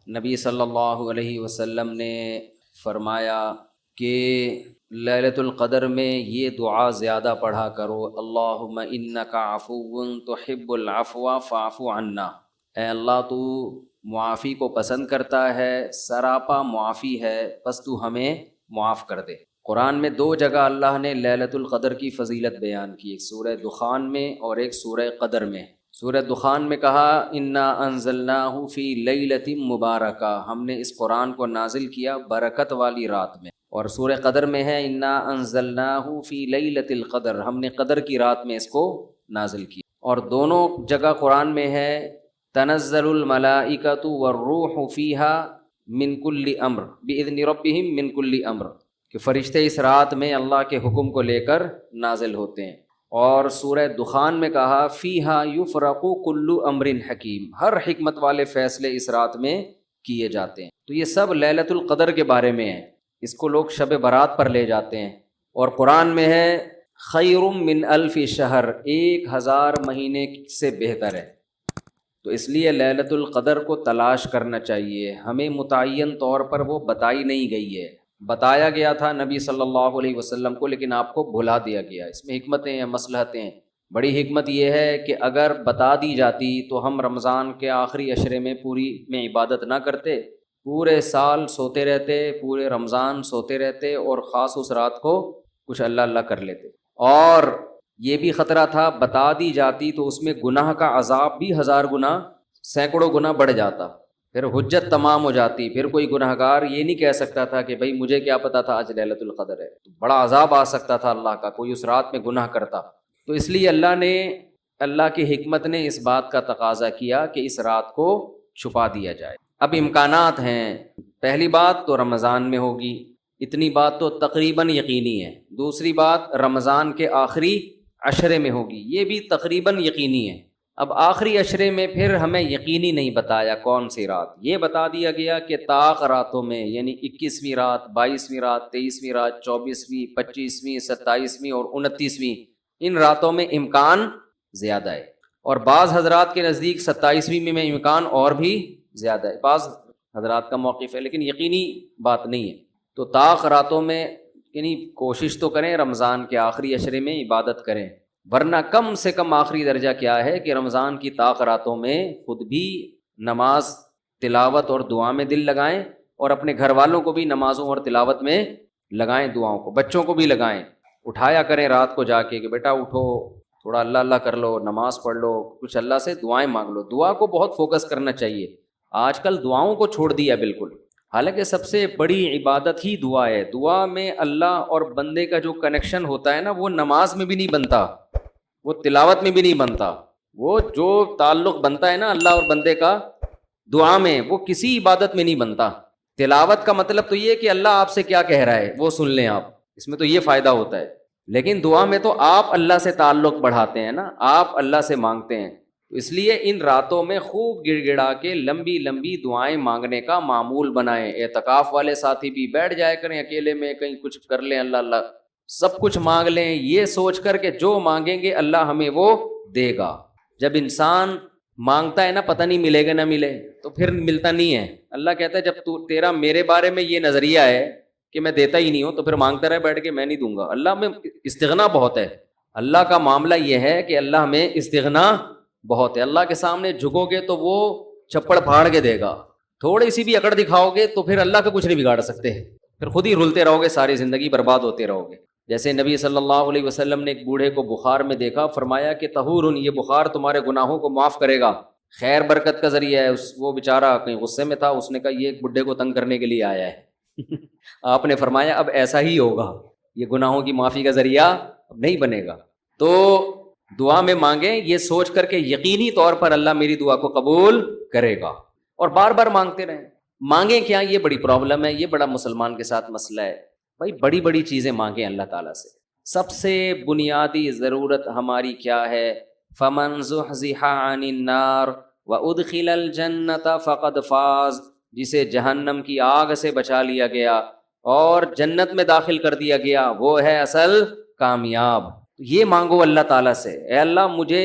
نبی صلی اللہ علیہ وسلم نے فرمایا کہ لیلۃ القدر میں یہ دعا زیادہ پڑھا کرو، اللہم انک عفو تحب العفو فاعف عنا۔ اے اللہ تو معافی کو پسند کرتا ہے، سراپا معافی ہے، بس تو ہمیں معاف کر دے۔ قرآن میں دو جگہ اللہ نے لیلۃ القدر کی فضیلت بیان کی، ایک سورہ دخان میں اور ایک سورہ قدر میں۔ سورہ دخان میں کہا انا انزلناہ فی لیلۃ مبارکہ، ہم نے اس قرآن کو نازل کیا برکت والی رات میں۔ اور سورہ قدر میں ہے انا انزلناہ فی لیلۃ القدر، ہم نے قدر کی رات میں اس کو نازل کیا۔ اور دونوں جگہ قرآن میں ہے تنزل الملائکۃ والروح فیہا من کل امر باذن ربہم من کل امر، کہ فرشتے اس رات میں اللہ کے حکم کو لے کر نازل ہوتے ہیں۔ اور سورہ دخان میں کہا فیہا یفرق کل امر حکیم، ہر حکمت والے فیصلے اس رات میں کیے جاتے ہیں۔ تو یہ سب لیلۃ القدر کے بارے میں ہے، اس کو لوگ شب برات پر لے جاتے ہیں۔ اور قرآن میں ہے خیر من الف شہر، 1000 مہینے سے بہتر ہے۔ تو اس لیے لیلۃ القدر کو تلاش کرنا چاہیے، ہمیں متعین طور پر وہ بتائی نہیں گئی ہے، بتایا گیا تھا نبی صلی اللہ علیہ وسلم کو، لیکن آپ کو بھلا دیا گیا۔ اس میں حکمتیں ہیں، مصلحتیں ہیں۔ بڑی حکمت یہ ہے کہ اگر بتا دی جاتی تو ہم رمضان کے آخری عشرے میں پوری میں عبادت نہ کرتے، پورے سال سوتے رہتے، پورے رمضان سوتے رہتے، اور خاص اس رات کو کچھ اللہ اللہ کر لیتے۔ اور یہ بھی خطرہ تھا بتا دی جاتی تو اس میں گناہ کا عذاب بھی 1000 گنا، سینکڑوں گنا بڑھ جاتا، پھر حجت تمام ہو جاتی، پھر کوئی گناہ گار یہ نہیں کہہ سکتا تھا کہ بھائی مجھے کیا پتا تھا آج لیلۃ القدر ہے، تو بڑا عذاب آ سکتا تھا اللہ کا، کوئی اس رات میں گناہ کرتا۔ تو اس لیے اللہ کی حکمت نے اس بات کا تقاضا کیا کہ اس رات کو چھپا دیا جائے۔ اب امکانات ہیں، پہلی بات تو رمضان میں ہوگی، اتنی بات تو تقریباً یقینی ہے۔ دوسری بات رمضان کے آخری عشرے میں ہوگی، یہ بھی تقریباً یقینی ہے۔ اب آخری عشرے میں پھر ہمیں یقینی نہیں بتایا کون سی رات، یہ بتا دیا گیا کہ طاق راتوں میں، یعنی 21ویں رات، 22ویں رات، 23ویں رات، 24ویں، 25ویں، 27ویں اور 29ویں، ان راتوں میں امکان زیادہ ہے۔ اور بعض حضرات کے نزدیک 27ویں میں امکان اور بھی زیادہ ہے، بعض حضرات کا موقف ہے، لیکن یقینی بات نہیں ہے۔ تو طاق راتوں میں یعنی کوشش تو کریں رمضان کے آخری عشرے میں عبادت کریں، ورنہ کم سے کم آخری درجہ کیا ہے کہ رمضان کی طاق راتوں میں خود بھی نماز، تلاوت اور دعا میں دل لگائیں، اور اپنے گھر والوں کو بھی نمازوں اور تلاوت میں لگائیں، دعاؤں کو بچوں کو بھی لگائیں، اٹھایا کریں رات کو جا کے کہ بیٹا اٹھو، تھوڑا اللہ اللہ کر لو، نماز پڑھ لو، کچھ اللہ سے دعائیں مانگ لو۔ دعا کو بہت فوکس کرنا چاہیے، آج کل دعاؤں کو چھوڑ دیا بالکل، حالانکہ سب سے بڑی عبادت ہی دعا ہے۔ دعا میں اللہ اور بندے کا جو کنیکشن ہوتا ہے نا، وہ نماز میں بھی نہیں بنتا، وہ تلاوت میں بھی نہیں بنتا، وہ جو تعلق بنتا ہے نا اللہ اور بندے کا دعا میں، وہ کسی عبادت میں نہیں بنتا۔ تلاوت کا مطلب تو یہ کہ اللہ آپ سے کیا کہہ رہا ہے وہ سن لیں آپ، اس میں تو یہ فائدہ ہوتا ہے، لیکن دعا میں تو آپ اللہ سے تعلق بڑھاتے ہیں نا، آپ اللہ سے مانگتے ہیں۔ تو اس لیے ان راتوں میں خوب گڑ گڑا کے لمبی لمبی دعائیں مانگنے کا معمول بنائیں۔ اعتکاف والے ساتھی بھی بیٹھ جائے کریں اکیلے میں، کہیں کچھ کر لیں، اللہ اللہ سب کچھ مانگ لیں، یہ سوچ کر کہ جو مانگیں گے اللہ ہمیں وہ دے گا۔ جب انسان مانگتا ہے نا پتہ نہیں ملے گا نہ ملے، تو پھر ملتا نہیں ہے۔ اللہ کہتا ہے جب تیرا میرے بارے میں یہ نظریہ ہے کہ میں دیتا ہی نہیں ہوں، تو پھر مانگتا رہے بیٹھ کے، میں نہیں دوں گا۔ اللہ میں استغنا بہت ہے، اللہ کا معاملہ یہ ہے کہ اللہ میں استغنا بہت ہے۔ اللہ کے سامنے جھکو گے تو وہ چھپڑ پھاڑ کے دے گا، تھوڑی سی بھی اکڑ دکھاؤ گے تو پھر اللہ کا کچھ نہیں بگاڑ سکتے، پھر خود ہی رلتے رہو گے، ساری زندگی برباد ہوتے رہو گے۔ جیسے نبی صلی اللہ علیہ وسلم نے ایک بوڑھے کو بخار میں دیکھا، فرمایا کہ طہور، یہ بخار تمہارے گناہوں کو معاف کرے گا، خیر برکت کا ذریعہ ہے۔ وہ بیچارہ کہیں غصے میں تھا، اس نے کہا یہ ایک بڈھے کو تنگ کرنے کے لیے آیا ہے۔ آپ نے فرمایا اب ایسا ہی ہوگا، یہ گناہوں کی معافی کا ذریعہ اب نہیں بنے گا۔ تو دعا میں مانگیں یہ سوچ کر کے یقینی طور پر اللہ میری دعا کو قبول کرے گا، اور بار بار مانگتے رہیں۔ مانگیں کیا، یہ بڑی پرابلم ہے، یہ بڑا مسلمان کے ساتھ مسئلہ ہے۔ بھائی بڑی بڑی چیزیں مانگیں اللہ تعالیٰ سے۔ سب سے بنیادی ضرورت ہماری کیا ہے؟ فَمَنْ زُحْزِحَ عَنِ النَّارِ وَأُدْخِلَ الْجَنَّةَ فَقَدْ فَازَ، جسے جہنم کی آگ سے بچا لیا گیا اور جنت میں داخل کر دیا گیا، وہ ہے اصل کامیاب۔ یہ مانگو اللہ تعالیٰ سے، اے اللہ مجھے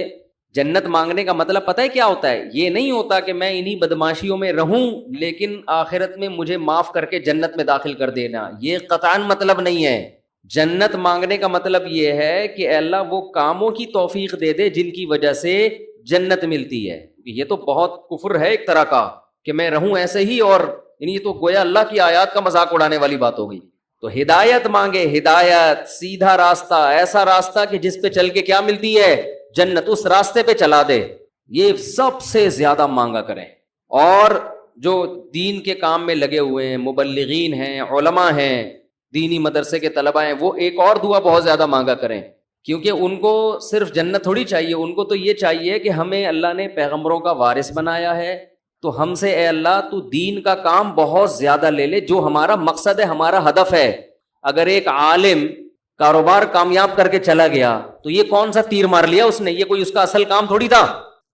جنت مانگنے کا مطلب پتہ ہے کیا ہوتا ہے؟ یہ نہیں ہوتا کہ میں انہی بدماشیوں میں رہوں لیکن آخرت میں مجھے معاف کر کے جنت میں داخل کر دینا، یہ قطعاً مطلب نہیں ہے۔ جنت مانگنے کا مطلب یہ ہے کہ اے اللہ وہ کاموں کی توفیق دے دے جن کی وجہ سے جنت ملتی ہے۔ یہ تو بہت کفر ہے ایک طرح کا کہ میں رہوں ایسے ہی، اور یہ تو گویا اللہ کی آیات کا مذاق اڑانے والی بات ہو گئی۔ تو ہدایت مانگے، ہدایت، سیدھا راستہ، ایسا راستہ کہ جس پہ چل کے کیا ملتی ہے؟ جنت، اس راستے پہ چلا دے، یہ سب سے زیادہ مانگا کریں۔ اور جو دین کے کام میں لگے ہوئے ہیں، مبلغین ہیں، علماء ہیں، دینی مدرسے کے طلباء ہیں، وہ ایک اور دعا بہت زیادہ مانگا کریں، کیونکہ ان کو صرف جنت تھوڑی چاہیے، ان کو تو یہ چاہیے کہ ہمیں اللہ نے پیغمبروں کا وارث بنایا ہے، تو ہم سے اے اللہ تو دین کا کام بہت زیادہ لے لے، جو ہمارا مقصد ہے، ہمارا ہدف ہے۔ اگر ایک عالم کاروبار کامیاب کر کے چلا گیا تو یہ کون سا تیر مار لیا اس نے؟ یہ کوئی اس کا اصل کام تھوڑی تھا۔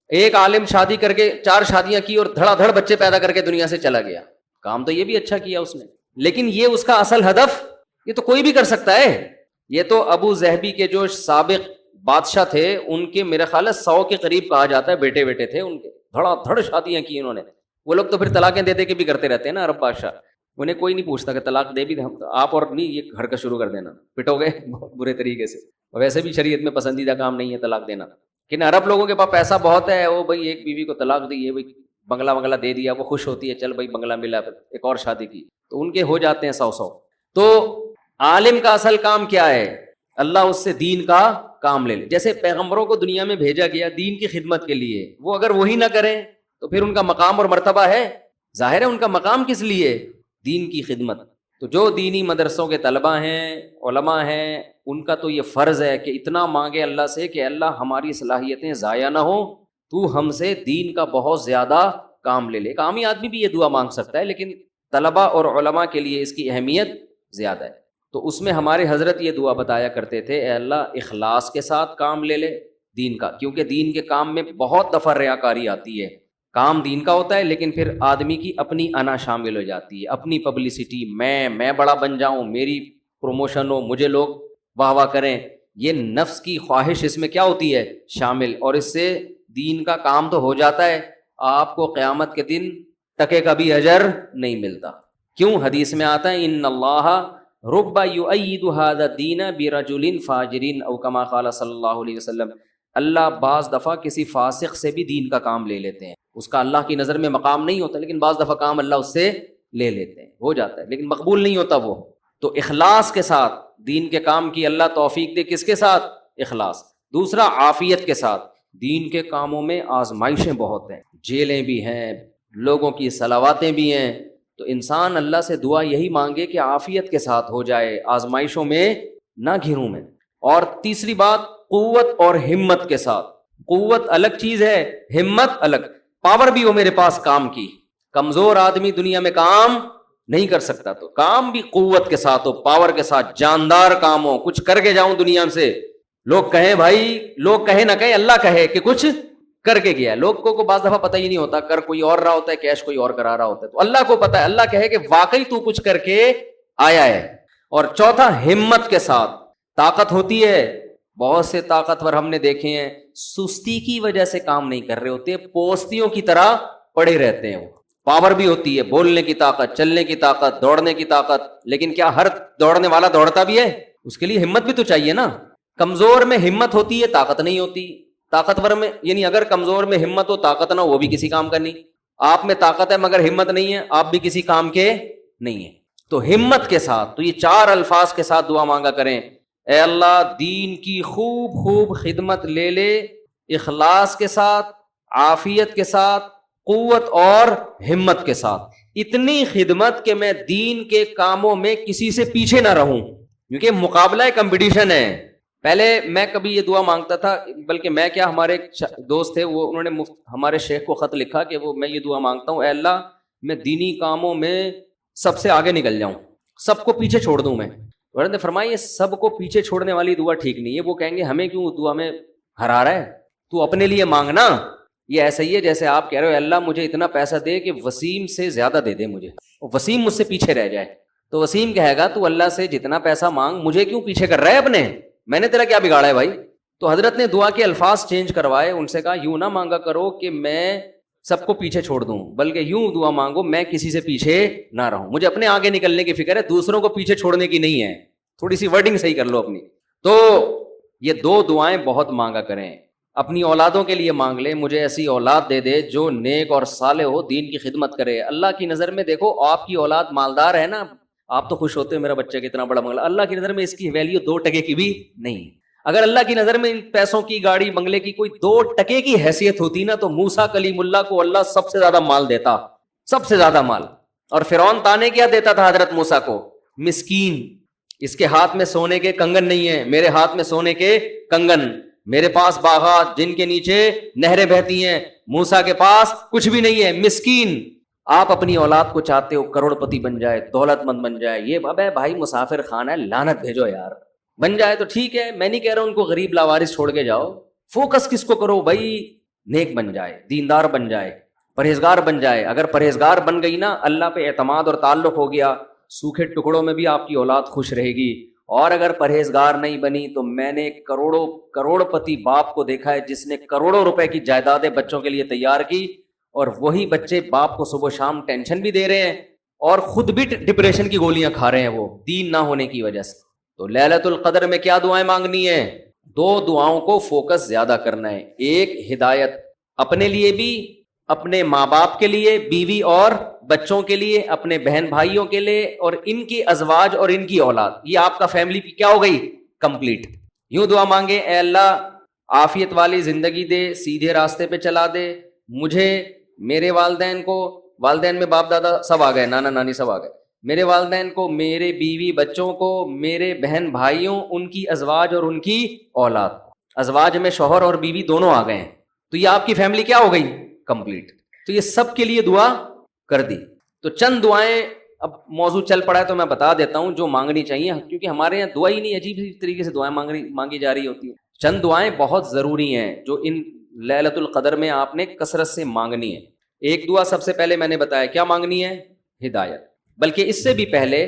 ایک عالم شادی کر کے 4 شادیاں کی اور دھڑا دھڑ بچے پیدا کر کے دنیا سے چلا گیا، کام تو یہ بھی اچھا کیا اس نے، لیکن یہ اس کا اصل ہدف؟ یہ تو کوئی بھی کر سکتا ہے۔ یہ تو ابو ظہبی کے جو سابق بادشاہ تھے، ان کے میرے خیال ہے 100 کے قریب کہا جاتا ہے بیٹے تھے ان کے، دھڑا دھڑ شادیاں کی انہوں نے۔ وہ لوگ تو پھر طلاقیں دے دے کے بھی کرتے رہتے ہیں نا، عرب بادشاہ، انہیں کوئی نہیں پوچھتا کہ طلاق دے بھی دیں آپ، اور نہیں یہ گھر کا شروع کر دینا، پٹو گے بہت برے طریقے سے۔ ویسے بھی شریعت میں پسندیدہ کام نہیں ہے طلاق دینا، لیکن عرب لوگوں کے پاس پیسہ بہت ہے، وہ بھائی ایک بیوی کو طلاق دی ہے، بھائی بنگلہ دے دیا، وہ خوش ہوتی ہے، چل بھائی بنگلہ ملا، ایک اور شادی کی، تو ان کے ہو جاتے ہیں 100۔ تو عالم کا اصل کام کیا ہے؟ اللہ اس سے دین کا کام لے لے۔ جیسے پیغمبروں کو دنیا میں بھیجا گیا دین کی خدمت کے لیے، وہ اگر وہی نہ کریں تو پھر ان کا مقام اور مرتبہ ہے؟ ظاہر ہے ان کا مقام کس لیے؟ دین کی خدمت۔ تو جو دینی مدرسوں کے طلباء ہیں، علماء ہیں، ان کا تو یہ فرض ہے کہ اتنا مانگے اللہ سے کہ اللہ ہماری صلاحیتیں ضائع نہ ہوں، تو ہم سے دین کا بہت زیادہ کام لے لے۔ ایک عامی آدمی بھی یہ دعا مانگ سکتا ہے، لیکن طلباء اور علماء کے لیے اس کی اہمیت زیادہ ہے۔ تو اس میں ہمارے حضرت یہ دعا بتایا کرتے تھے، اے اللہ اخلاص کے ساتھ کام لے لے دین کا، کیونکہ دین کے کام میں بہت دفعہ ریاکاری آتی ہے۔ کام دین کا ہوتا ہے لیکن پھر آدمی کی اپنی انا شامل ہو جاتی ہے، اپنی پبلسٹی، میں بڑا بن جاؤں، میری پروموشن ہو، مجھے لوگ واہ واہ کریں، یہ نفس کی خواہش اس میں کیا ہوتی ہے؟ شامل، اور اس سے دین کا کام تو ہو جاتا ہے، آپ کو قیامت کے دن ٹکے کا بھی اجر نہیں ملتا۔ کیوں؟ حدیث میں آتا ہے ان اللہ رب یؤید ھذا الدین برجل فاجر او کما قال صلی اللہ علیہ وسلم، اللہ بعض دفعہ کسی فاسق سے بھی دین کا کام لے لیتے ہیں، اس کا اللہ کی نظر میں مقام نہیں ہوتا، لیکن بعض دفعہ کام اللہ اس سے لے لیتے ہیں، ہو جاتا ہے، لیکن مقبول نہیں ہوتا وہ۔ تو اخلاص کے ساتھ دین کے کام کی اللہ توفیق دے، کس کے ساتھ؟ اخلاص۔ دوسرا عافیت کے ساتھ۔ دین کے کاموں میں آزمائشیں بہت ہیں، جیلیں بھی ہیں، لوگوں کی صلواتیں بھی ہیں، تو انسان اللہ سے دعا یہی مانگے کہ عافیت کے ساتھ ہو جائے، آزمائشوں میں نہ گھروں میں۔ اور تیسری بات، قوت اور ہمت کے ساتھ۔ قوت الگ چیز ہے، ہمت الگ، پاور بھی ہو میرے پاس کام کی۔ کمزور آدمی دنیا میں کام نہیں کر سکتا، تو کام بھی قوت کے ساتھ ہو، پاور کے ساتھ، جاندار کام ہو، کچھ کر کے جاؤں دنیا سے، لوگ کہیں بھائی، لوگ کہیں نہ کہیں، اللہ کہے کہ کچھ کر کے گیا ہے۔ لوگوں کو بعض دفعہ پتہ ہی نہیں ہوتا، کر کوئی اور رہا ہوتا ہے، کیش کوئی اور کرا رہا ہوتا ہے، تو اللہ کو پتہ ہے، اللہ کہے کہ واقعی تو کچھ کر کے آیا ہے۔ اور چوتھا، ہمت کے ساتھ۔ طاقت ہوتی ہے، بہت سے طاقتور ہم نے دیکھے ہیں سستی کی وجہ سے کام نہیں کر رہے ہوتے، پوستیوں کی طرح پڑے رہتے ہیں۔ وہ پاور بھی ہوتی ہے، بولنے کی طاقت، چلنے کی طاقت، دوڑنے کی طاقت، لیکن کیا ہر دوڑنے والا دوڑتا بھی ہے؟ اس کے لیے ہمت بھی تو چاہیے نا۔ کمزور میں ہمت ہوتی ہے، طاقت نہیں ہوتی۔ طاقتور میں، یعنی اگر کمزور میں ہمت ہو، طاقت نہ ہو، وہ بھی کسی کام کا نہیں۔ آپ میں طاقت ہے مگر ہمت نہیں ہے، آپ بھی کسی کام کے نہیں ہیں۔ تو ہمت کے ساتھ، تو یہ 4 الفاظ کے ساتھ دعا مانگا کریں، اے اللہ دین کی خوب خدمت لے لے، اخلاص کے ساتھ، عافیت کے ساتھ، قوت اور ہمت کے ساتھ، اتنی خدمت کہ میں دین کے کاموں میں کسی سے پیچھے نہ رہوں، کیونکہ مقابلہ ہے، کمپٹیشن ہے۔ پہلے میں کبھی یہ دعا مانگتا تھا، بلکہ میں کیا، ہمارے دوست تھے، وہ انہوں نے ہمارے شیخ کو خط لکھا کہ میں یہ دعا مانگتا ہوں، اے اللہ میں دینی کاموں میں سب سے آگے نکل جاؤں، سب کو پیچھے چھوڑ دوں میں۔ حضرت نے فرمایا یہ سب کو پیچھے چھوڑنے والی دعا ٹھیک نہیں ہے، وہ کہیں گے ہمیں کیوں دعا میں ہرا رہا ہے، تو اپنے لیے مانگنا۔ یہ ایسا ہی ہے جیسے آپ کہہ رہے ہو اللہ مجھے اتنا پیسہ دے کہ وسیم سے زیادہ دے دے مجھے، اور وسیم مجھ سے پیچھے رہ جائے، تو وسیم کہے گا تو اللہ سے جتنا پیسہ مانگ، مجھے کیوں پیچھے کر رہا ہے اپنے، میں نے تیرا کیا بگاڑا ہے بھائی، تو حضرت نے دعا کے الفاظ چینج کروائے، ان سے کہا یوں نہ مانگا کرو کہ میں سب کو پیچھے چھوڑ دوں، بلکہ یوں دعا مانگو میں کسی سے پیچھے نہ رہوں، مجھے اپنے آگے نکلنے کی فکر ہے، دوسروں کو پیچھے چھوڑنے کی نہیں ہے. تھوڑی سی ورڈنگ صحیح کر لو اپنی. تو یہ دو دعائیں بہت مانگا کریں. اپنی اولادوں کے لیے مانگ لیں، مجھے ایسی اولاد دے دے جو نیک اور صالح ہو، دین کی خدمت کرے. اللہ کی نظر میں دیکھو آپ کی اولاد مالدار ہے نا، آپ تو خوش ہوتے ہیں میرا بچہ کتنا بڑا بنگلہ، اللہ کی نظر میں اس کی ویلیو 2 ٹکے کی بھی نہیں. اگر اللہ کی نظر میں ان پیسوں کی، گاڑی بنگلے کی کوئی 2 ٹکے کی حیثیت ہوتی نا، تو موسیٰ کلیم اللہ کو اللہ سب سے زیادہ مال دیتا، سب سے زیادہ مال. اور فرعون تانے کیا دیتا تھا حضرت موسیٰ کو؟ مسکین، اس کے ہاتھ میں سونے کے کنگن نہیں ہیں، میرے ہاتھ میں سونے کے کنگن، میرے پاس باغات جن کے نیچے نہریں بہتی ہیں، موسیٰ کے پاس کچھ بھی نہیں ہے، مسکین. آپ اپنی اولاد کو چاہتے ہو کروڑ پتی بن جائے، دولت مند بن جائے، یہ ابے بھائی مسافر خانہ ہے، لعنت بھیجو یار. بن جائے تو ٹھیک ہے، میں نہیں کہہ رہا ان کو غریب لاوارث چھوڑ کے جاؤ، فوکس کس کو کرو بھائی؟ نیک بن جائے، دیندار بن جائے، پرہیزگار بن جائے. اگر پرہیزگار بن گئی نا، اللہ پہ اعتماد اور تعلق ہو گیا، سوکھے ٹکڑوں میں بھی آپ کی اولاد خوش رہے گی. اور اگر پرہیزگار نہیں بنی تو میں نے کروڑ پتی باپ کو دیکھا ہے جس نے کروڑوں روپے کی جائیدادیں بچوں کے لیے تیار کی، اور وہی بچے باپ کو صبح شام ٹینشن بھی دے رہے ہیں اور خود بھی ڈپریشن کی گولیاں کھا رہے ہیں، وہ دین نہ ہونے کی وجہ سے. تو لیلۃ القدر میں کیا دعائیں مانگنی ہے؟ 2 دعاؤں کو فوکس زیادہ کرنا ہے. ایک ہدایت اپنے لیے بھی، اپنے ماں باپ کے لیے، بیوی اور بچوں کے لیے، اپنے بہن بھائیوں کے لیے، اور ان کی ازواج اور ان کی اولاد. یہ آپ کا فیملی کیا ہو گئی؟ کمپلیٹ. یوں دعا مانگے، اے اللہ عافیت والی زندگی دے، سیدھے راستے پہ چلا دے مجھے، میرے والدین کو، والدین میں باپ دادا سب آ گئے، نانا نانی سب آ گئے، میرے والدین کو، میرے بیوی بچوں کو، میرے بہن بھائیوں، ان کی ازواج اور ان کی اولاد. ازواج میں شوہر اور بیوی دونوں آ گئے ہیں، تو یہ آپ کی فیملی کیا ہو گئی؟ کمپلیٹ. تو یہ سب کے لیے دعا کر دی. تو چند دعائیں، اب موضوع چل پڑا ہے تو میں بتا دیتا ہوں جو مانگنی چاہیے، کیونکہ ہمارے یہاں دعا ہی نہیں، عجیب طریقے سے دعائیں مانگی جا رہی ہوتی ہیں. چند دعائیں بہت ضروری ہیں جو ان لیلۃ القدر میں آپ نے کثرت سے مانگنی ہے. ایک دعا سب سے پہلے میں نے بتایا کیا مانگنی ہے؟ ہدایت. بلکہ اس سے بھی پہلے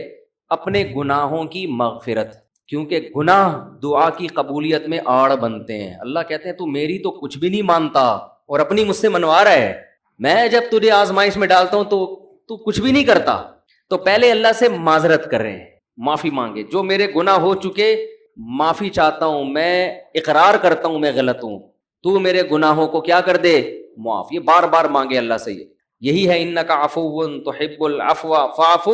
اپنے گناہوں کی مغفرت، کیونکہ گناہ دعا کی قبولیت میں آڑ بنتے ہیں. اللہ کہتے ہیں تو میری تو کچھ بھی نہیں مانتا اور اپنی مجھ سے منوا رہا ہے، میں جب تجھے آزمائش میں ڈالتا ہوں تو کچھ بھی نہیں کرتا. تو پہلے اللہ سے معذرت کریں، معافی مانگے، جو میرے گناہ ہو چکے معافی چاہتا ہوں، میں اقرار کرتا ہوں میں غلط ہوں، تو میرے گناہوں کو کیا کر دے؟ معاف. یہ بار بار مانگے اللہ سے. یہی ہے انک عفو تحب العفو فاعف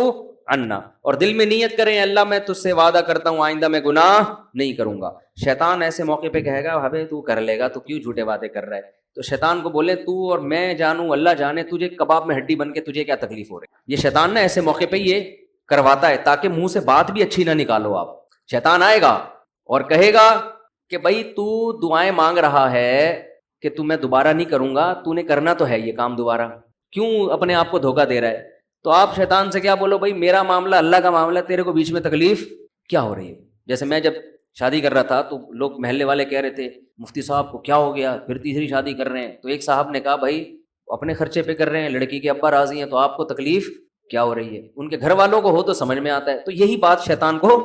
عنا. اور دل میں نیت کریں اللہ میں تجھ سے وعدہ کرتا ہوں آئندہ میں گناہ نہیں کروں گا. شیطان ایسے موقع پہ کہے گا ابے تو کر لے گا، تو کیوں جھوٹے وعدے کر رہا ہے؟ تو شیطان کو بولے تو اور میں جانوں اللہ جانے تجھے کباب میں ہڈی بن کے تجھے کیا تکلیف ہو رہی ہے. یہ شیطان نا ایسے موقع پہ یہ کرواتا ہے تاکہ منہ سے بات بھی اچھی نہ نکالو آپ. شیطان آئے گا اور کہے گا کہ بھائی تو دعائیں مانگ رہا ہے کہ تو میں دوبارہ نہیں کروں گا، تو نے کرنا تو ہے یہ کام دوبارہ، کیوں اپنے آپ کو دھوکہ دے رہا ہے؟ تو آپ شیطان سے کیا بولو، بھائی میرا معاملہ اللہ کا معاملہ، تیرے کو بیچ میں تکلیف کیا ہو رہی ہے؟ جیسے میں جب شادی کر رہا تھا تو لوگ محلے والے کہہ رہے تھے مفتی صاحب کو کیا ہو گیا، پھر تیسری شادی کر رہے ہیں. تو ایک صاحب نے کہا بھائی اپنے خرچے پہ کر رہے ہیں، لڑکی کے ابا راضی ہیں، تو آپ کو تکلیف کیا ہو رہی ہے؟ ان کے گھر والوں کو ہو تو سمجھ میں آتا ہے. تو یہی بات شیطان کو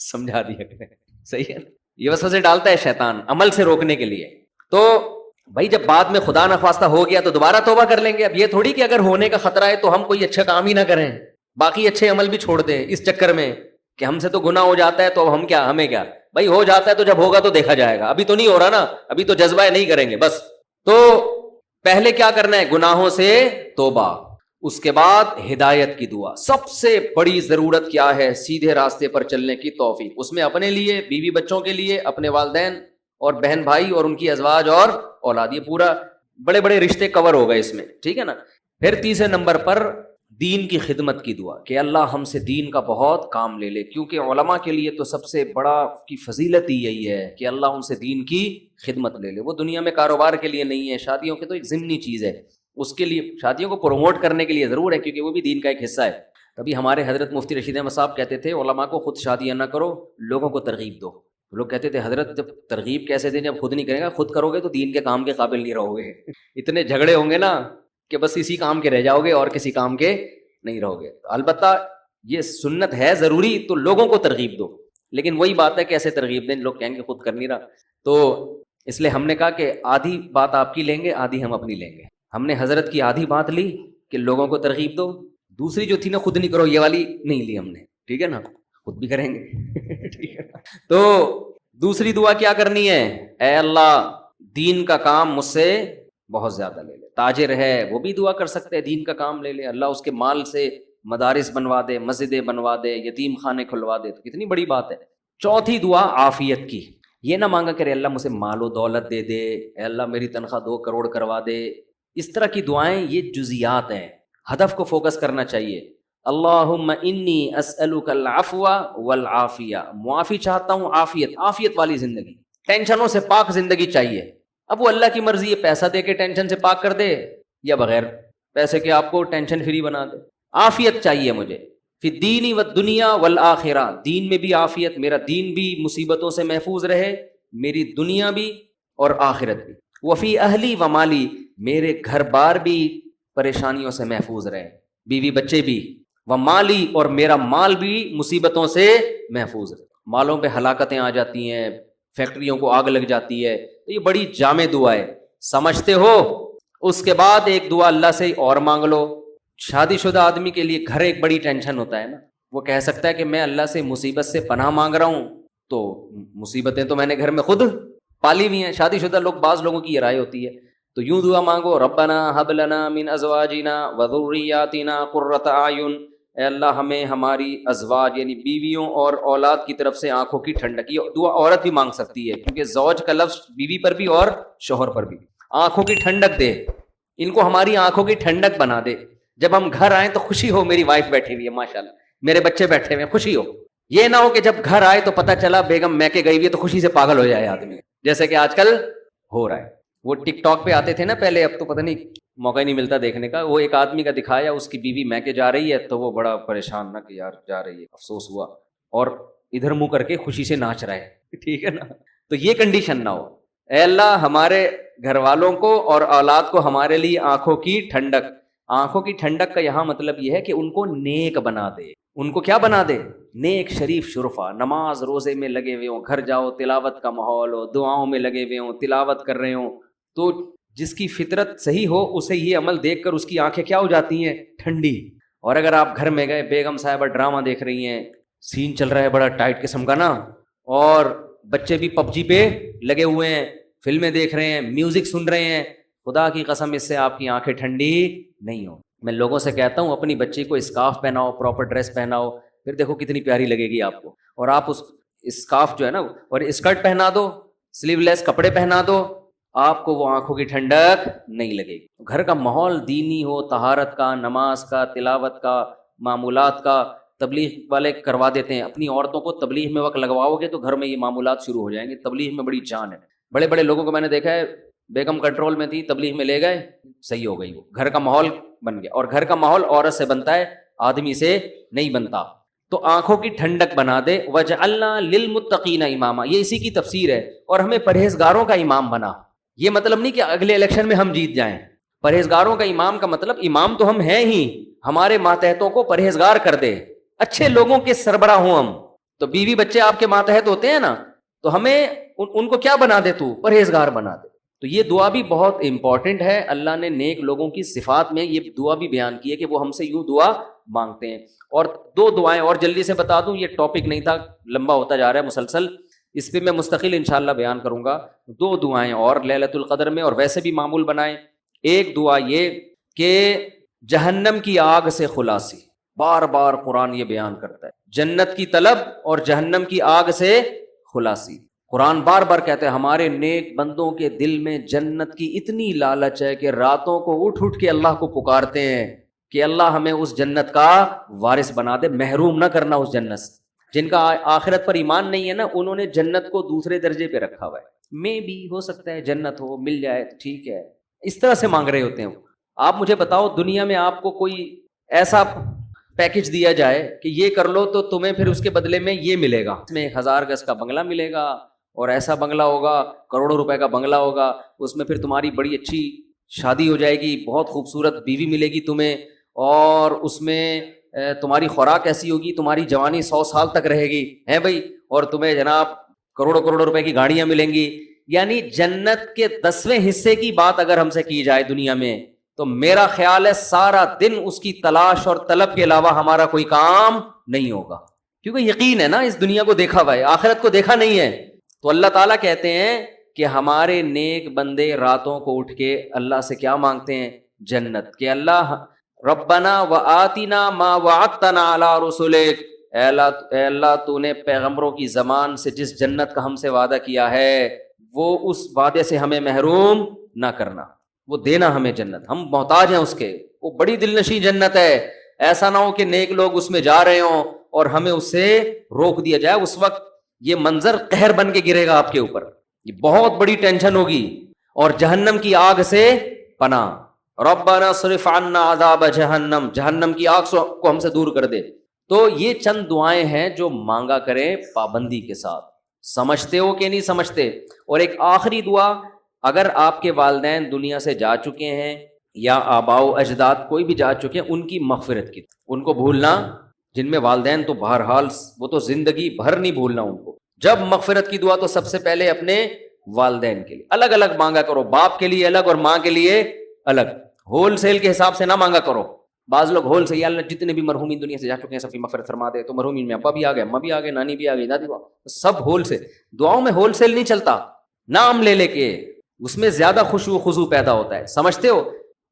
سمجھا دیا کرے. صحیح ہے، یہ وسوسے ڈالتا ہے شیطان عمل سے روکنے کے لیے. تو بھائی جب بعد میں خدا نخواستہ ہو گیا تو دوبارہ توبہ کر لیں گے. اب یہ تھوڑی کہ اگر ہونے کا خطرہ ہے تو ہم کوئی اچھا کام ہی نہ کریں، باقی اچھے عمل بھی چھوڑ دیں اس چکر میں کہ ہم سے تو گناہ ہو جاتا ہے تو اب ہم کیا، ہمیں کیا بھائی، ہو جاتا ہے تو جب ہوگا تو دیکھا جائے گا، ابھی تو نہیں ہو رہا نا، ابھی تو جذبہ ہے نہیں کریں گے بس. تو پہلے کیا کرنا ہے؟ گناہوں سے توبہ، اس کے بعد ہدایت کی دعا. سب سے بڑی ضرورت کیا ہے؟ سیدھے راستے پر چلنے کی توفیق. اس میں اپنے لیے، بیوی بچوں کے لیے، اپنے والدین اور بہن بھائی اور ان کی ازواج اور اولاد، یہ پورا بڑے بڑے رشتے کور ہو گئے اس میں، ٹھیک ہے نا. پھر تیسرے نمبر پر دین کی خدمت کی دعا کہ اللہ ہم سے دین کا بہت کام لے لے، کیونکہ علماء کے لیے تو سب سے بڑا کی فضیلت ہی یہی ہے کہ اللہ ان سے دین کی خدمت لے لے. وہ دنیا میں کاروبار کے لیے نہیں ہے، شادیوں کے تو ایک ضمنی چیز ہے، اس کے لیے شادیوں کو پروموٹ کرنے کے لیے ضرور ہے کیونکہ وہ بھی دین کا ایک حصہ ہے. تبھی ہمارے حضرت مفتی رشید احمد صاحب کہتے تھے علماء کو خود شادیاں نہ کرو، لوگوں کو ترغیب دو. لوگ کہتے تھے حضرت جب ترغیب کیسے دیں جب خود نہیں کرے گا؟ خود کرو گے تو دین کے کام کے قابل نہیں رہو گے. اتنے جھگڑے ہوں گے نا کہ بس اسی کام کے رہ جاؤ گے اور کسی کام کے نہیں رہو گے. البتہ یہ سنت ہے ضروری، تو لوگوں کو ترغیب دو، لیکن وہی بات ہے کہ ایسے ترغیب دیں لوگ کہیں گے خود کر نہیں رہا. تو اس لیے ہم نے کہا کہ آدھی بات آپ کی لیں گے، آدھی ہم اپنی لیں گے. ہم نے حضرت کی آدھی بات لی کہ لوگوں کو ترغیب دو، دوسری جو تھی نا خود نہیں کرو، یہ والی نہیں لی ہم نے. ٹھیک ہے نا، خود بھی کریں گے. ٹھیک ہے. تو دوسری دعا کیا کرنی ہے؟ اے اللہ دین کا کام مجھ سے بہت زیادہ لے لے. تاجر ہے وہ بھی دعا کر سکتے ہیں، دین کا کام لے لے، اللہ اس کے مال سے مدارس بنوا دے، مسجدیں بنوا دے، یتیم خانے کھلوا دے، تو کتنی بڑی بات ہے. چوتھی دعا عافیت کی. یہ نہ مانگا کرے اللہ مجھے مال و دولت دے دے، اے اللہ میری تنخواہ 2 کروڑ کروا دے. اس طرح کی دعائیں یہ جزیات ہیں، ہدف کو فوکس کرنا چاہیے. اللہم انی اسألک العفو والعافیہ، معافی چاہتا ہوں، عافیت والی زندگی، ٹینشنوں سے پاک زندگی چاہیے. اب وہ اللہ کی مرضی ہے، پیسہ دے کے ٹینشن سے پاک کر دے یا بغیر پیسے کے آپ کو ٹینشن فری بنا دے. عافیت چاہیے مجھے. فی الدین والدنیا والآخرہ، دین میں بھی عافیت، میرا دین بھی مصیبتوں سے محفوظ رہے، میری دنیا بھی اور آخرت بھی. وفی اہلی و مالی، میرے گھر بار بھی پریشانیوں سے محفوظ رہے، بیوی بچے بھی. و مالی، اور میرا مال بھی مصیبتوں سے محفوظ رہے. مالوں پہ ہلاکتیں آ جاتی ہیں، فیکٹریوں کو آگ لگ جاتی ہے. تو یہ بڑی جامع دعا ہے، سمجھتے ہو؟ اس کے بعد ایک دعا اللہ سے اور مانگ لو. شادی شدہ آدمی کے لیے گھر ایک بڑی ٹینشن ہوتا ہے نا. وہ کہہ سکتا ہے کہ میں اللہ سے مصیبت سے پناہ مانگ رہا ہوں، تو مصیبتیں تو میں نے گھر میں خود پالی ہوئی ہیں. شادی شدہ لوگ، بعض لوگوں کی یہ رائے ہوتی ہے. تو یوں دعا مانگو، ربنا ہب لنا من ازواجنا وذریاتنا قرۃ اعین، اے اللہ ہمیں ہماری ازواج یعنی بیویوں اور اولاد کی طرف سے آنکھوں کی ٹھنڈک. یہ دعا عورت بھی مانگ سکتی ہے کیونکہ زوج کا لفظ بیوی پر بھی اور شوہر پر بھی. آنکھوں کی ٹھنڈک دے، ان کو ہماری آنکھوں کی ٹھنڈک بنا دے. جب ہم گھر آئیں تو خوشی ہو، میری وائف بیٹھی ہوئی ہے ماشاءاللہ، میرے بچے بیٹھے ہوئے، خوشی ہو. یہ نہ ہو کہ جب گھر آئے تو پتہ چلا بیگم میکے گئی ہوئی ہے تو خوشی سے پاگل ہو جائے آدمی، جیسے کہ آج کل ہو رہا ہے. وہ ٹک ٹاک پہ آتے تھے نا پہلے، اب تو پتہ نہیں موقع ہی نہیں ملتا دیکھنے کا. وہ ایک آدمی کا دکھایا، اس کی بیوی میکے جا رہی ہے تو وہ بڑا پریشان نہ کہ یار جا رہی ہے، افسوس ہوا، اور ادھر منہ کر کے خوشی سے ناچ رہا ہے. ٹھیک ہے نا. تو یہ کنڈیشن نہ ہو. اے اللہ ہمارے گھر والوں کو اور اولاد کو ہمارے لیے آنکھوں کی ٹھنڈک. آنکھوں کی ٹھنڈک کا یہاں مطلب یہ ہے کہ ان کو نیک بنا دے. ان کو کیا بنا دے؟ نیک، شریف، شرفا. نماز روزے میں لگے ہوئے ہوں، گھر جاؤ تلاوت کا ماحول ہو، دعاؤں میں لگے ہوئے ہوں، تلاوت کر رہے ہوں. تو جس کی فطرت صحیح ہو اسے یہ عمل دیکھ کر اس کی آنکھیں کیا ہو جاتی ہیں؟ ٹھنڈی. اور اگر آپ گھر میں گئے، بیگم صاحبہ ڈرامہ دیکھ رہی ہیں، سین چل رہا ہے بڑا ٹائٹ قسم کا نا، اور بچے بھی پب جی پہ لگے ہوئے ہیں، فلمیں دیکھ رہے ہیں، میوزک سن رہے ہیں، خدا کی قسم اس سے آپ کی آنکھیں ٹھنڈی نہیں ہو. میں لوگوں سے کہتا ہوں اپنی بچی کو اسکارف پہناؤ، پراپر ڈریس پہناؤ، پھر دیکھو کتنی پیاری لگے گی آپ کو. اور آپ اس اسکارف جو ہے نا، اور اسکرٹ پہنا دو، سلیو لیس کپڑے پہنا دو، آپ کو وہ آنکھوں کی ٹھنڈک نہیں لگے گی. گھر کا ماحول دینی ہو، طہارت کا، نماز کا، تلاوت کا، معمولات کا. تبلیغ والے کروا دیتے ہیں، اپنی عورتوں کو تبلیغ میں وقت لگواؤ گے تو گھر میں یہ معمولات شروع ہو جائیں گے. تبلیغ میں بڑی جان ہے. بڑے بڑے لوگوں کو میں نے دیکھا ہے، بیگم کنٹرول میں تھی، تبلیغ میں لے گئے، صحیح ہو گئی، وہ گھر کا ماحول بن گیا. اور گھر کا ماحول عورت سے بنتا ہے، آدمی سے نہیں بنتا. تو آنکھوں کی ٹھنڈک بنا دے. وَجَعَلْنَا لِلْمُتَّقِينَ اماما، یہ اسی کی تفسیر ہے. اور ہمیں پرہیزگاروں کا امام بنا. یہ مطلب نہیں کہ اگلے الیکشن میں ہم جیت جائیں. پرہیزگاروں کا امام کا مطلب امام تو ہم ہیں ہی، ہمارے ماتحتوں کو پرہیزگار کر دے، اچھے لوگوں کے سربراہ ہوں ہم. تو بیوی بچے آپ کے ماتحت ہوتے ہیں نا، تو ہمیں ان کو کیا بنا دے؟ تو پرہیزگار بنا دے. تو یہ دعا بھی بہت امپورٹنٹ ہے. اللہ نے نیک لوگوں کی صفات میں یہ دعا بھی بیان کی ہے کہ وہ ہم سے یوں دعا مانگتے ہیں. اور 2 دعائیں اور جلدی سے بتا دوں، یہ ٹاپک نہیں تھا، لمبا ہوتا جا رہا ہے مسلسل، اس پہ میں مستقل انشاءاللہ بیان کروں گا. 2 دعائیں اور لیلۃ القدر میں، اور ویسے بھی معمول بنائیں. ایک دعا یہ کہ جہنم کی آگ سے خلاصی. بار بار قرآن یہ بیان کرتا ہے جنت کی طلب اور جہنم کی آگ سے خلاصی. قرآن بار بار کہتا ہے ہمارے نیک بندوں کے دل میں جنت کی اتنی لالچ ہے کہ راتوں کو اٹھ اٹھ کے اللہ کو پکارتے ہیں کہ اللہ ہمیں اس جنت کا وارث بنا دے، محروم نہ کرنا اس جنت سے. جن کا آخرت پر ایمان نہیں ہے نا، انہوں نے جنت کو دوسرے درجے پہ رکھا ہوا ہے. میں بھی ہو سکتا ہے جنت ہو، مل جائے تو ٹھیک ہے، اس طرح سے مانگ رہے ہوتے ہیں. آپ مجھے بتاؤ، دنیا میں آپ کو کوئی ایسا پیکج دیا جائے کہ یہ کر لو تو تمہیں پھر اس کے بدلے میں یہ ملے گا، اس میں 1000 گز کا بنگلہ ملے گا، اور ایسا بنگلہ ہوگا، کروڑوں روپے کا بنگلہ ہوگا، اس میں پھر تمہاری بڑی اچھی شادی ہو جائے گی، بہت خوبصورت بیوی ملے گی تمہیں، اور اس میں تمہاری خوراک ایسی ہوگی، تمہاری جوانی 100 سال تک رہے گی، ہے بھائی، اور تمہیں جناب کروڑوں کروڑوں روپے کی گاڑیاں ملیں گی. یعنی جنت کے 10ویں حصے کی بات اگر ہم سے کی جائے دنیا میں تو میرا خیال ہے سارا دن اس کی تلاش اور طلب کے علاوہ ہمارا کوئی کام نہیں ہوگا، کیونکہ یقین ہے نا اس دنیا کو دیکھا ہوا ہے، آخرت کو دیکھا نہیں ہے۔ تو اللہ تعالیٰ کہتے ہیں کہ ہمارے نیک بندے راتوں کو اٹھ کے اللہ سے کیا مانگتے ہیں؟ جنت، کہ اللہ ربنا وآتنا ما وعدتنا علی رسولک، اے اللہ تو نے پیغمبروں کی زبان سے جس جنت کا ہم سے وعدہ کیا ہے وہ اس وعدے سے ہمیں محروم نہ کرنا، وہ دینا ہمیں جنت، ہم محتاج ہیں اس کے، وہ بڑی دلنشین جنت ہے، ایسا نہ ہو کہ نیک لوگ اس میں جا رہے ہوں اور ہمیں اس سے روک دیا جائے، اس وقت یہ منظر قہر بن کے گرے گا آپ کے اوپر، یہ بہت بڑی ٹینشن ہوگی۔ اور جہنم کی آگ سے پناہ، ربنا صرف عنا عذاب جہنم، جہنم کی آگ کو ہم سے دور کر دے۔ تو یہ چند دعائیں ہیں جو مانگا کریں پابندی کے ساتھ، سمجھتے ہو کہ نہیں سمجھتے؟ اور ایک آخری دعا، اگر آپ کے والدین دنیا سے جا چکے ہیں یا آباء و اجداد کوئی بھی جا چکے ہیں، ان کی مغفرت کی، ان کو بھولنا، جن میں والدین تو بہرحال وہ تو زندگی بھر نہیں بھولنا ان کو، جب مغفرت کی دعا تو سب سے پہلے اپنے والدین کے لیے الگ الگ مانگا کرو، باپ کے لیے الگ اور ماں کے لیے الگ، ہول سیل کے حساب سے نہ مانگا کرو۔ بعض لوگ ہول سے، یا اللہ جتنے بھی مرحومین دنیا سے جا چکے ہیں سب کی مغفرت فرما دے، تو مرحومین میں ابا بھی آ گئے، اماں بھی آ گئے، نانی بھی آ گئی، دادی سب ہول سے، دعاؤں میں ہول سیل نہیں چلتا، نام لے لے کے اس میں زیادہ خشوع و خضوع پیدا ہوتا ہے، سمجھتے ہو؟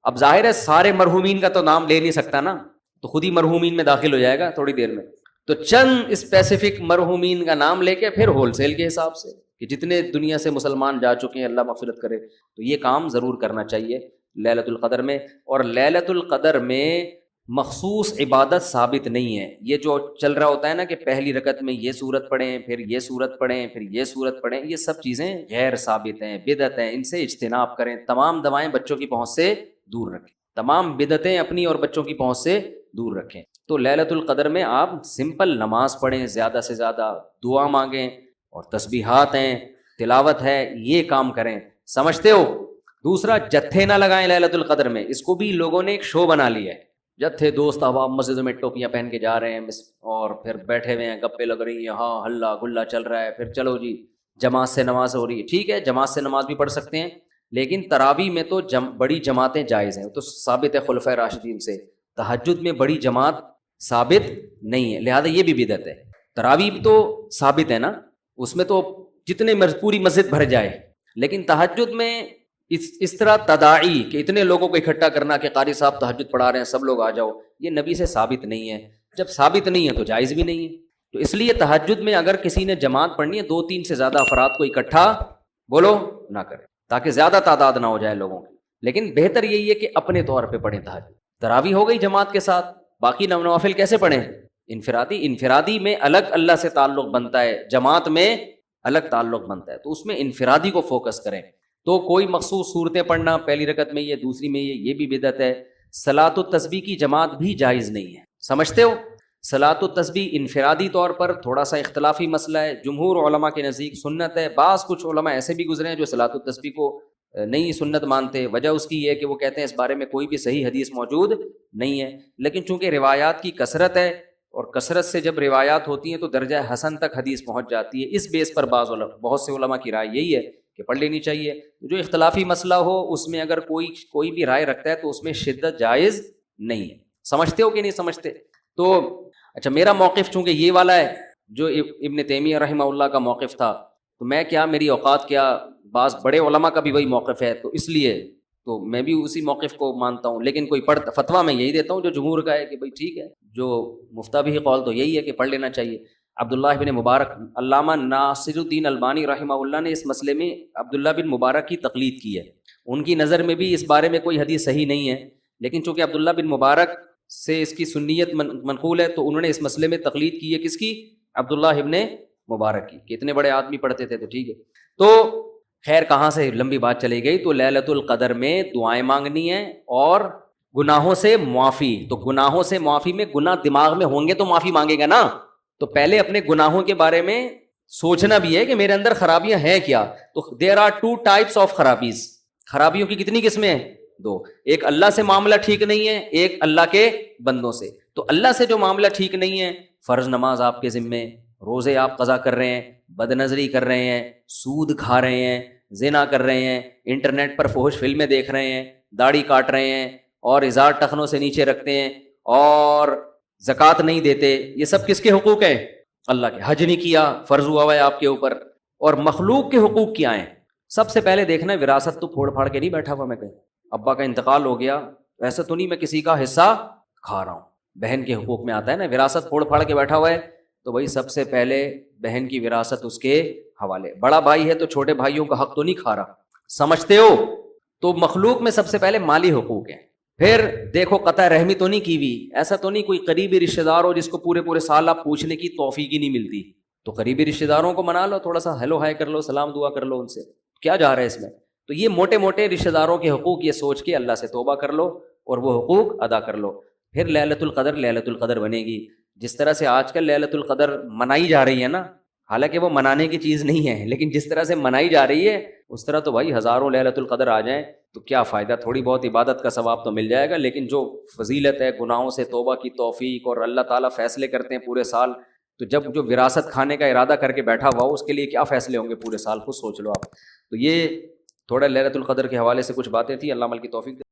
اب ظاہر ہے سارے مرحومین کا تو نام لے نہیں سکتا نا، تو خود ہی مرحومین میں داخل ہو جائے گا تھوڑی دیر میں، تو چند اسپیسیفک مرحومین کا نام لے کے پھر ہول سیل کے حساب سے کہ جتنے دنیا سے مسلمان جا چکے ہیں اللہ مغفرت کرے، تو یہ کام ضرور کرنا چاہیے لیلۃ القدر میں۔ اور لیلۃ القدر میں مخصوص عبادت ثابت نہیں ہے، یہ جو چل رہا ہوتا ہے نا کہ پہلی رکعت میں یہ سورت پڑھیں، پھر یہ سورت پڑھیں، پھر یہ سورت پڑھیں، یہ سب چیزیں غیر ثابت ہیں، بدعت ہیں، ان سے اجتناب کریں، تمام دوائیں بچوں کی پہنچ سے دور رکھیں، تمام بدعتیں اپنی اور بچوں کی پہنچ سے دور رکھیں۔ تو لیلۃ القدر میں آپ سمپل نماز پڑھیں، زیادہ سے زیادہ دعا مانگیں، اور تسبیحات ہیں، تلاوت ہے، یہ کام کریں، سمجھتے ہو؟ دوسرا، جتھے نہ لگائیں لیلۃ القدر میں، اس کو بھی لوگوں نے ایک شو بنا لیا ہے، جتھے دوست احباب مسجدوں میں ٹوپیاں پہن کے جا رہے ہیں اور پھر بیٹھے ہوئے ہیں، گپے لگ رہی ہیں، ہاں ہلا گلا چل رہا ہے، پھر چلو جی جماعت سے نماز ہو رہی ہے، ٹھیک ہے جماعت سے نماز بھی پڑھ سکتے ہیں، لیکن تراویح میں تو بڑی جماعتیں جائز ہیں، تو ثابت ہے خلفائے راشدین سے، تہجد میں بڑی جماعت ثابت نہیں ہے، لہذا یہ بھی بدعت ہے۔ تراویح تو ثابت ہے نا، اس میں تو جتنے پوری مسجد بھر جائے، لیکن تہجد میں اس طرح تداعی کہ اتنے لوگوں کو اکٹھا کرنا کہ قاری صاحب تہجد پڑھا رہے ہیں سب لوگ آ جاؤ، یہ نبی سے ثابت نہیں ہے، جب ثابت نہیں ہے تو جائز بھی نہیں ہے۔ تو اس لیے تہجد میں اگر کسی نے جماعت پڑھنی ہے 2-3 سے زیادہ افراد کو اکٹھا بولو نہ کرے، تاکہ زیادہ تعداد نہ ہو جائے لوگوں کی، لیکن بہتر یہی ہے کہ اپنے طور پہ پڑھیں تہجد۔ تراویح ہو گئی جماعت کے ساتھ، باقی نوافل کیسے پڑھیں؟ انفرادی میں الگ اللہ سے تعلق بنتا ہے، جماعت میں الگ تعلق بنتا ہے، تو اس میں انفرادی کو فوکس کریں۔ تو کوئی مخصوص صورتیں پڑھنا، پہلی رکعت میں یہ، دوسری میں یہ بھی بدعت ہے۔ صلاۃ التسبیح کی جماعت بھی جائز نہیں ہے، سمجھتے ہو؟ صلاۃ التسبیح انفرادی طور پر تھوڑا سا اختلافی مسئلہ ہے، جمہور علماء کے نزدیک سنت ہے، بعض کچھ علماء ایسے بھی گزرے ہیں جو صلاۃ التسبیح کو نہیں سنت مانتے، وجہ اس کی یہ ہے کہ وہ کہتے ہیں اس بارے میں کوئی بھی صحیح حدیث موجود نہیں ہے، لیکن چونکہ روایات کی کثرت ہے اور کثرت سے جب روایات ہوتی ہیں تو درجہ حسن تک حدیث پہنچ جاتی ہے، اس بیس پر بہت سے علماء کی رائے یہی ہے کہ پڑھ لینی چاہیے۔ جو اختلافی مسئلہ ہو اس میں اگر کوئی بھی رائے رکھتا ہے تو اس میں شدت جائز نہیں ہے، سمجھتے ہو کہ نہیں سمجھتے؟ تو اچھا، میرا موقف چونکہ یہ والا ہے جو ابن تیمیہ رحمہ اللہ کا موقف تھا، تو میں کیا، میری اوقات کیا، بعض بڑے علماء کا بھی وہی موقف ہے، تو اس لیے تو میں بھی اسی موقف کو مانتا ہوں، لیکن کوئی فتویٰ میں یہی دیتا ہوں جو جمہور کا ہے کہ بھائی ٹھیک ہے، جو مفتہ بھی قول تو یہی ہے کہ پڑھ لینا چاہیے۔ عبداللہ بن مبارک، علامہ ناصر الدین البانی رحمہ اللہ نے اس مسئلے میں عبداللہ بن مبارک کی تقلید کی ہے، ان کی نظر میں بھی اس بارے میں کوئی حدیث صحیح نہیں ہے، لیکن چونکہ عبداللہ بن مبارک سے اس کی سنیت منقول ہے تو انہوں نے اس مسئلے میں تقلید کی ہے، کس کی؟ عبداللہ ابن مبارک کی، کہ اتنے بڑے آدمی پڑھتے تھے تو ٹھیک ہے۔ تو خیر کہاں سے لمبی بات چلی گئی، تو لیلۃ القدر میں دعائیں مانگنی ہیں اور گناہوں سے معافی، تو گناہوں سے معافی میں گناہ دماغ میں ہوں گے تو معافی مانگے گا نا، تو پہلے اپنے گناہوں کے بارے میں سوچنا بھی ہے کہ میرے اندر خرابیاں ہیں کیا۔ تو دیر آر 2 types آف خرابیز، خرابیوں کی کتنی قسمیں ہیں؟ 2، ایک اللہ سے معاملہ ٹھیک نہیں ہے، ایک اللہ کے بندوں سے۔ تو اللہ سے جو معاملہ ٹھیک نہیں ہے، فرض نماز آپ کے ذمے، روزے آپ قضا کر رہے ہیں، بد نظری کر رہے ہیں، سود کھا رہے ہیں، زنا کر رہے ہیں، انٹرنیٹ پر فحش فلمیں دیکھ رہے ہیں، داڑھی کاٹ رہے ہیں اور ازار ٹخنوں سے نیچے رکھتے ہیں اور زکوٰۃ نہیں دیتے، یہ سب کس کے حقوق ہیں؟ اللہ کے۔ حج نہیں کیا، فرض ہوا ہوا ہے آپ کے اوپر، اور مخلوق کے حقوق کیا ہیں؟ سب سے پہلے دیکھنا ہے وراثت تو پھوڑ پھاڑ کے نہیں بیٹھا ہوا میں کہیں، ابا کا انتقال ہو گیا ایسا تو نہیں میں کسی کا حصہ کھا رہا ہوں، بہن کے حقوق میں آتا ہے نا، وراثت پھوڑ پھاڑ کے بیٹھا ہوا ہے تو بھائی سب سے پہلے بہن کی وراثت اس کے حوالے۔ بڑا بھائی ہے تو چھوٹے بھائیوں کا حق تو نہیں کھا رہا، سمجھتے ہو؟ تو مخلوق میں سب سے پہلے مالی حقوق ہیں، پھر دیکھو قطع رحمی تو نہیں کی ہوئی، ایسا تو نہیں کوئی قریبی رشتہ دار ہو جس کو پورے پورے سال آپ پوچھنے کی توفیق ہی نہیں ملتی، تو قریبی رشتہ داروں کو منا لو، تھوڑا سا ہیلو ہائے کر لو، سلام دعا کر لو ان سے، کیا جا رہا ہے اس میں؟ تو یہ موٹے موٹے رشتہ داروں کے حقوق یہ سوچ کے اللہ سے توبہ کر لو اور وہ حقوق ادا کر لو۔ پھر لیلۃ القدر بنے گی، جس طرح سے آج کل لیلۃ القدر منائی جا رہی ہے نا، حالانکہ وہ منانے کی چیز نہیں ہے، لیکن جس طرح سے منائی جا رہی ہے اس طرح تو بھائی ہزاروں لیلۃ القدر آ جائیں تو کیا فائدہ، تھوڑی بہت عبادت کا ثواب تو مل جائے گا، لیکن جو فضیلت ہے، گناہوں سے توبہ کی توفیق، اور اللہ تعالیٰ فیصلے کرتے ہیں پورے سال، تو جب جو وراثت کھانے کا ارادہ کر کے بیٹھا ہوا اس کے لیے کیا فیصلے ہوں گے پورے سال، خود سوچ لو آپ۔ تو یہ تھوڑا لیلۃ القدر کے حوالے سے کچھ باتیں تھیں، اللہ عمل کی توفیق دے۔